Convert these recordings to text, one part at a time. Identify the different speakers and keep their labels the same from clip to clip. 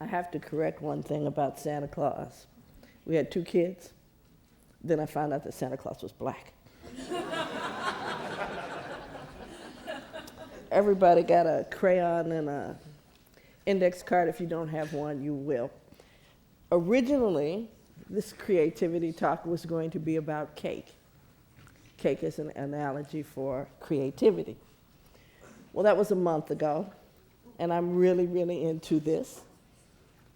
Speaker 1: I have to correct one thing about Santa Claus. We had 2 kids. Then I found out that Santa Claus was black. Everybody got a crayon and an index card. If you don't have one, you will. Originally, this creativity talk was going to be about cake. Cake is an analogy for creativity. Well, that was a month ago, and I'm really, really into this.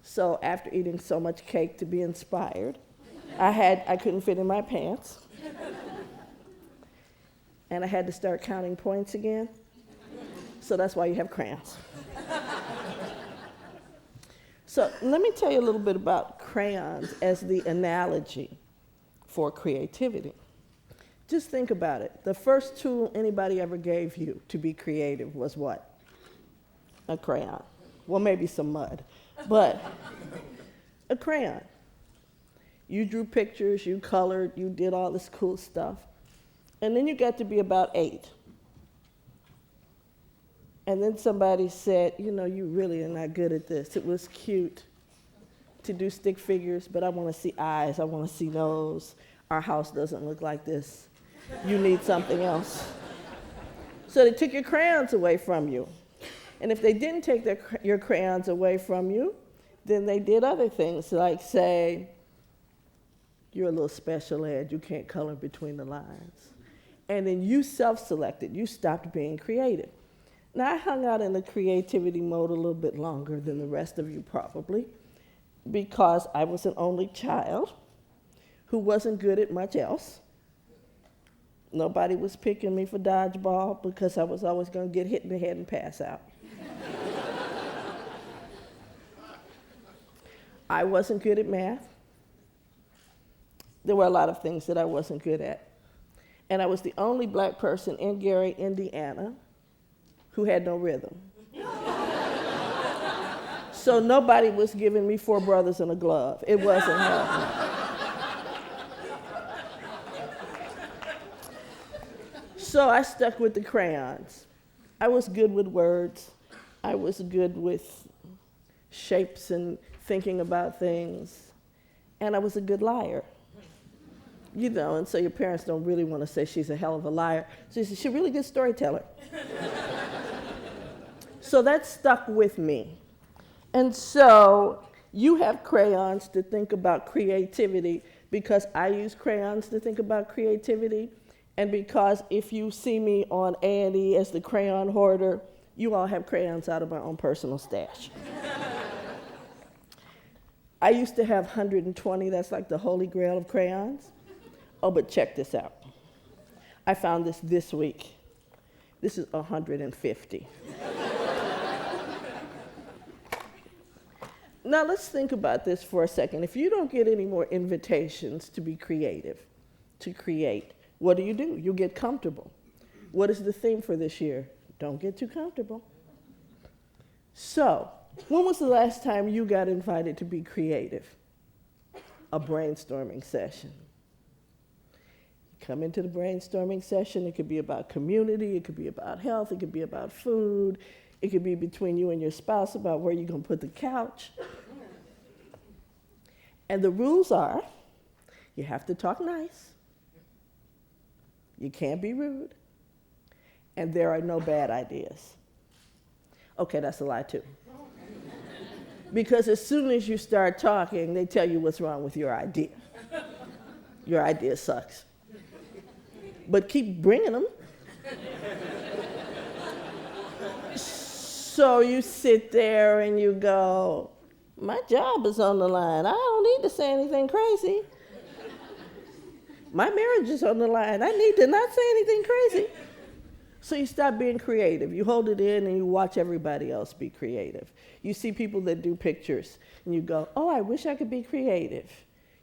Speaker 1: So after eating so much cake to be inspired, I couldn't fit in my pants, and I had to start counting points again. So that's why you have crayons. So let me tell you a little bit about crayons as the analogy for creativity. Just think about it. The first tool anybody ever gave you to be creative was what? A crayon. Well, maybe some mud, but a crayon. You drew pictures, you colored, you did all this cool stuff. And then you got to be about 8. And then somebody said, you know, you really are not good at this. It was cute to do stick figures, but I want to see eyes, I want to see nose. Our house doesn't look like this. You need something else. So they took your crayons away from you. And if they didn't take your crayons away from you, then they did other things, like say, you're a little special ed, you can't color between the lines. And then you self-selected, you stopped being creative. Now, I hung out in the creativity mode a little bit longer than the rest of you probably, because I was an only child who wasn't good at much else. Nobody was picking me for dodgeball because I was always going to get hit in the head and pass out. I wasn't good at math. There were a lot of things that I wasn't good at. And I was the only black person in Gary, Indiana, who had no rhythm. So nobody was giving me 4 brothers and a glove. It wasn't happening. So I stuck with the crayons. I was good with words. I was good with shapes and thinking about things. And I was a good liar. You know, and so your parents don't really want to say she's a hell of a liar. So she's a really good storyteller. So that stuck with me. And so you have crayons to think about creativity because I use crayons to think about creativity. And because if you see me on A&E as the crayon hoarder, you all have crayons out of my own personal stash. I used to have 120, that's like the holy grail of crayons. Oh, but check this out. I found this week. This is 150. Now let's think about this for a second. If you don't get any more invitations to be creative, to create, what do? You get comfortable. What is the theme for this year? Don't get too comfortable. So, when was the last time you got invited to be creative? A brainstorming session. Come into the brainstorming session. It could be about community. It could be about health. It could be about food. It could be between you and your spouse about where you're going to put the couch. And the rules are, you have to talk nice. You can't be rude. And there are no bad ideas. Okay, that's a lie too. Because as soon as you start talking, they tell you what's wrong with your idea. Your idea sucks. But keep bringing them. So you sit there and you go, my job is on the line. I don't need to say anything crazy. My marriage is on the line. I need to not say anything crazy. So you stop being creative. You hold it in and you watch everybody else be creative. You see people that do pictures and you go, oh, I wish I could be creative.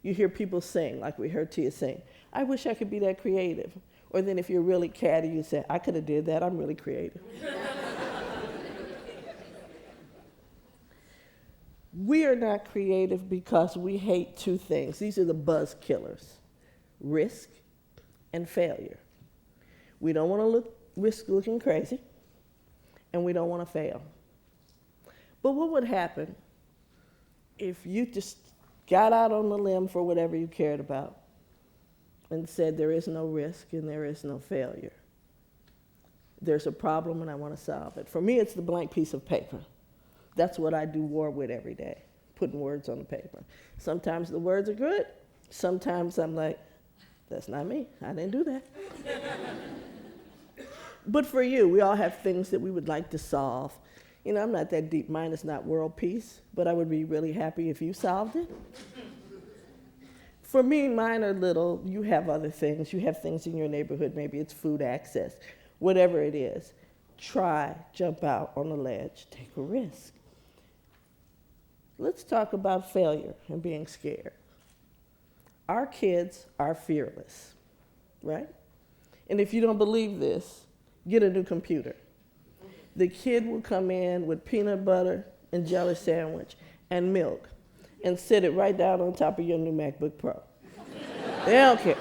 Speaker 1: You hear people sing, like we heard Tia sing. I wish I could be that creative. Or then if you're really catty, you say, I could have did that. I'm really creative. We are not creative because we hate 2 things. These are the buzz killers: risk and failure. We don't want to risk looking crazy, and we don't want to fail. But what would happen if you just got out on the limb for whatever you cared about and said there is no risk and there is no failure, there's a problem and I want to solve it. For me, it's the blank piece of paper. That's what I do war with every day, putting words on the paper. Sometimes the words are good. Sometimes I'm like, that's not me. I didn't do that. But for you, we all have things that we would like to solve. You know, I'm not that deep. Mine is not world peace, but I would be really happy if you solved it. For me, mine are little. You have other things. You have things in your neighborhood. Maybe it's food access. Whatever it is, try, jump out on the ledge, take a risk. Let's talk about failure and being scared. Our kids are fearless, right? And if you don't believe this, get a new computer. The kid will come in with peanut butter and jelly sandwich and milk and sit it right down on top of your new MacBook Pro. They don't care.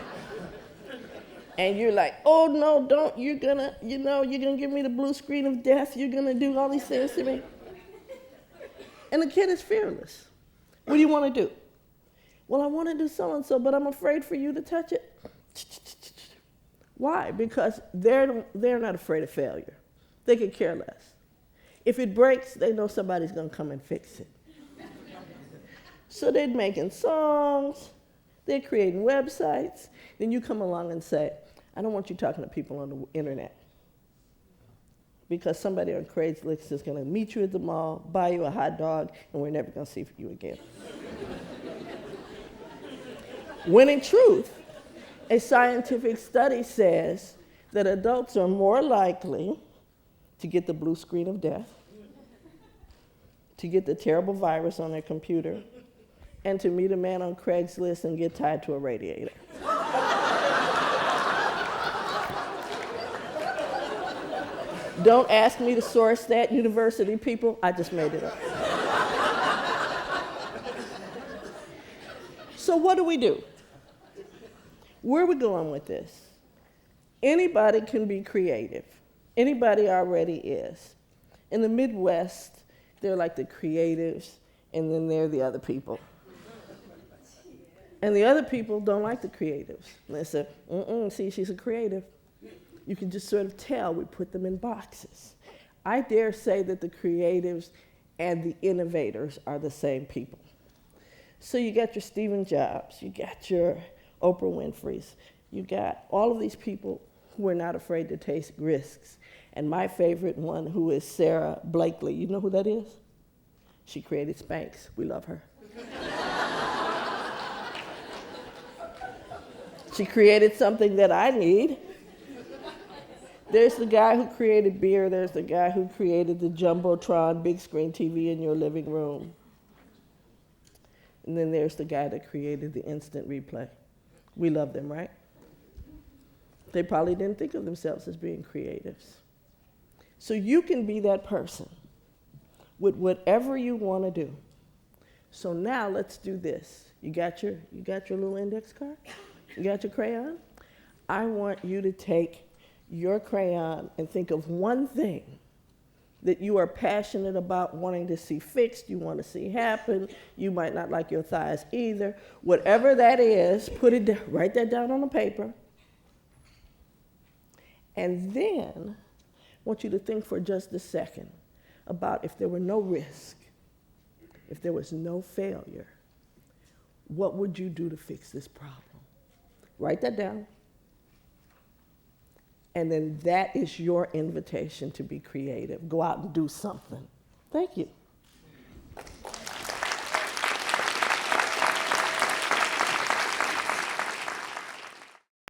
Speaker 1: And you're like, oh no, don't, you're gonna give me the blue screen of death, you're gonna do all these things to me. And the kid is fearless. What do you want to do? Well, I want to do so-and-so, but I'm afraid for you to touch it. Why? Because they're not afraid of failure. They could care less. If it breaks, they know somebody's going to come and fix it. So they're making songs, they're creating websites. Then you come along and say, I don't want you talking to people on the internet. Because somebody on Craigslist is going to meet you at the mall, buy you a hot dog, and we're never going to see you again. When in truth, a scientific study says that adults are more likely to get the blue screen of death, to get the terrible virus on their computer, and to meet a man on Craigslist and get tied to a radiator. Don't ask me to source that, university people. I just made it up. So what do? Where are we going with this? Anybody can be creative. Anybody already is. In the Midwest, they're like the creatives, and then they're the other people. And the other people don't like the creatives. And they say, see, she's a creative. You can just sort of tell we put them in boxes. I dare say that the creatives and the innovators are the same people. So you got your Stephen Jobs, you got your Oprah Winfrey's, you got all of these people who are not afraid to take risks. And my favorite one, who is Sara Blakely. You know who that is? She created Spanx. We love her. She created something that I need. There's the guy who created beer. There's the guy who created the Jumbotron big screen TV in your living room. And then there's the guy that created the instant replay. We love them, right? They probably didn't think of themselves as being creatives. So you can be that person with whatever you want to do. So now let's do this. You got your little index card? You got your crayon? I want you to take your crayon and think of one thing that you are passionate about wanting to see fixed, you want to see happen. You might not like your thighs either. Whatever that is, write that down on the paper. And then I want you to think for just a second about if there were no risk, if there was no failure, what would you do to fix this problem? Write that down. And then that is your invitation to be creative. Go out and do something. Thank you.